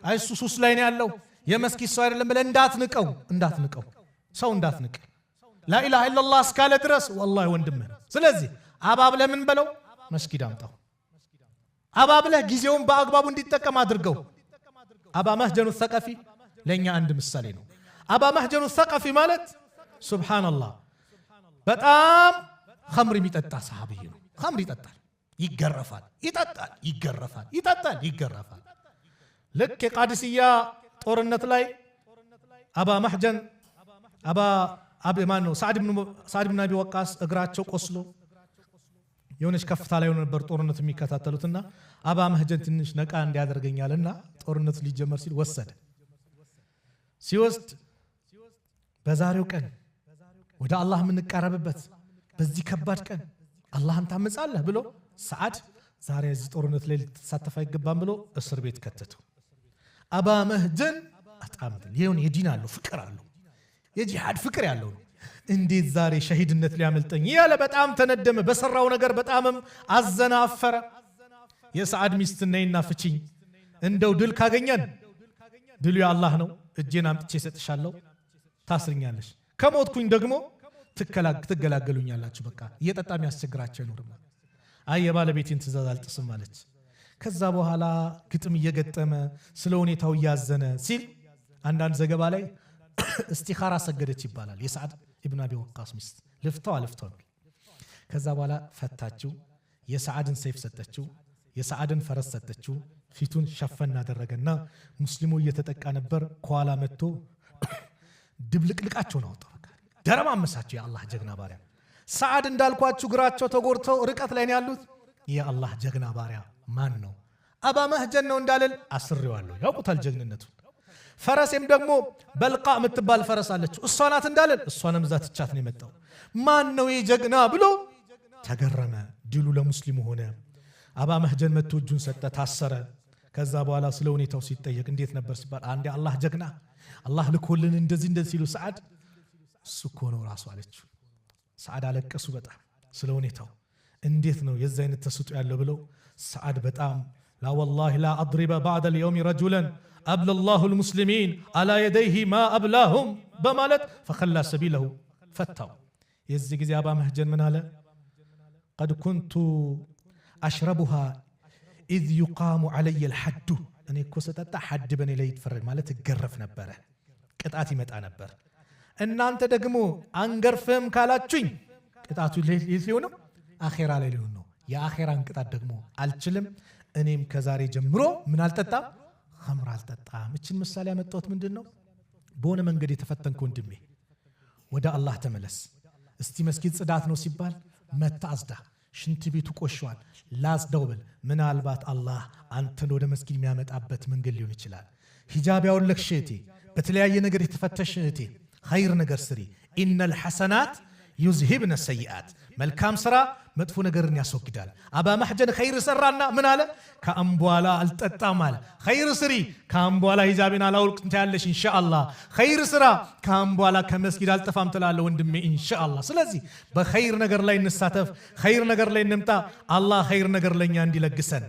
አይሱ ሱስ ላይ ነው ያለው የመስጊድ ሰው አይደለም ብለህ እንዳትንቀው ሰው እንዳትንቅ ላኢላሃ ኢላላህ እስካለ ድረስ ወላሂ ወንድምህ ስለዚህ አባብለህ ምን በለው መስጊድ አምጣው አባብለህ ጊዜውን በአግባቡ እንዲጠቀም አድርገው አባ መህጀኑ ሰቀፊ ለኛ አንድ ምሳሌ ነው አባ መህጀኑ ሰቀፊ ማለት ሱብሃንአላህ በጣም ኸምር የሚጠጣ ሰሃቢይ ነው ኸምር ይጠጣል ይገረፋል ይገረፋል ልክ የቃዲስያ ጦርነት ላይ አባ መህጀን ሳዕድ ብን አቢ ወቃስ እግራቸው ቆስሎ የሆነች ከፍታ ላይ ነበር ጦርነቱ የሚከታተሉትና አባ መህጀን ትንሽ ነቃ እንዲያደርገኛልና ጦርነቱ ሊጀመር ሲል ሲወስድ በዛሬው ቀን ወደ አላህ የምንቀርብበት በዚህ ከባድ ቀን አላህን ታመጻለህ ብሎ ሰዓድ ዛሬ እዚህ ጦርነት ላይ ልትሳተፍ አይገባም ብሎ እስር ቤት ከተተው አባ መህጀን አጣምጥ ይሁን የዲን አለው ፍቅር አለው የጂሃድ ፍቅር ያለው እንዴት ዛሬ ሸሂድነት ሊያመልጠኝ ያለ በጣም ተነደመ በሰራው ነገር በጣምም አዘናፈረ የሰዓድ ሚስት ነይና ፍቺኝ እንደው ድል ካገኘን ድሉ የአላህ ነው እጄን አምጥቼ ሰጥሻለሁ ታስርኛለሽ ከሞትኩኝ ደግሞ ትገላገሉኛላችሁ በቃ እየጠጣም ያስቸግራቸው ይኖርማ አይ የባለቤቴን ትእዛዝ አልጥስም አለች ከዛ በኋላ ግጥም እየገጠመ ስለ ሁኔታው ያዘነ ሲል አንዳንድ ዘገባ ላይ እስቲኻራ ሰገደች ይባላል የሰዓድ ኢብኑ አቢ ወቃስ ሚስት ልፍተው ከዛ በኋላ ፈታችው የሰዓድን ሰይፍ ሰጠችው የሰዓድን ፈረስ ሰጠችው ፊቱን ሸፈን አደረገና ሙስሊሙ እየተጠቃ ነበር ኳላ መጥቶ ድብልቅልቃቸው ነው ወጣው ደረማመሳቸው የአላህ ጀግና ባሪያ ሰዓድ እንዳልኳችሁ ግራቸው ተጎርተው ርቀት ላይ ነው ያሉት የአላህ ጀግና ባሪያ ማን ነው አባ መህጀን ነው እንዳልል አስሬዋለሁ ያውቁታል ጀግንነቱ ፈረስም ደግሞ በልቃ የምትባል ፈረስ አለች እሷ ናት እንዳልል እሷንም ዛት ቻት ነው የመጣው ማን ነው የጀግና ብሎ ተገረመ ድሉ ለሙስሊሙ ሆነ አባ መህጀን መጥቶ እጁን ሰጠ ታሰረ ከዛ በኋላ ስለ ሁኔታው ሲጠየቅ እንዴት ነበር ሲባል አንዴ አላህ ጀግና አላህ ልኮልን እንደዚህ ሲሉ ሰዓድ እሱኮ ነው ራሱ አለችው ሰዓድ አለቀሱ በጣም ስለ ሁኔታው እንዴት ነው የዛ አይነት ተስጦ ያለው ብለው ሰዓድ በጣም لا والله لا أضرب بعد اليوم رجلا أبلى الله المسلمين على يديه ما أبلاهم بمالت فخلى سبيله فتاو يزي جزي أبا مهجن من هلا قد كنت أشربها إذ يقام علي الحد أنا كوسة حد بني لي يتفرج مالت تقرف نبره كتاتي متى نبر إن أنت دقمو أنقرفهم كالاتشين كتاتو ليليونو آخر على ليليونو يا آخر أن كتات دقمو الجلم እኔም ከዛሬ ጀምሮ ምን አልጠጣም ኸምር አልጠጣም እቺን ምሳሌ ያመጣሁት ምንድነው በሆነ መንገድ የተፈተንኩ ወንድሜ ወደ አላህ ተመለስ እስቲ መስጊድ ጽዳት ነው ሲባል መታዝዳ ሽንት ቤቱ ቆሽዋል ላዝዳው በል ምናልባት አላህ አንተን ወደ መስጊድ የሚያመጣበት መንገድ ሊሆን ይችላል ሂጃብ ያወለክሽ እህቴ በተለያየ ነገር የተፈተሽ እህቴ ኸይር ነገር ስሪ ኢነል ሐሰናት يذهبن السيئات መልካም ስራ መጥፎ ነገርን ያስወግዳል አባ መህጀን ኸይር ሰራና ምን አለ ከአምቧላ አልጠጣም አለ ኸይር ስሪ ከአምቧላ ሂጃብን አላውልቅም ታያለሽ ኢንሻአላህ ኸይር ስራ ከአምቧላ ከመስጊድ አልጠፋም ትላለህ ወንድሜ ኢንሻአላህ ስለዚህ በኸይር ነገር ላይ እንሳተፍ ኸይር ነገር ላይ እንምጣ አላህ ኸይር ነገር ለኛ እንዲለግሰን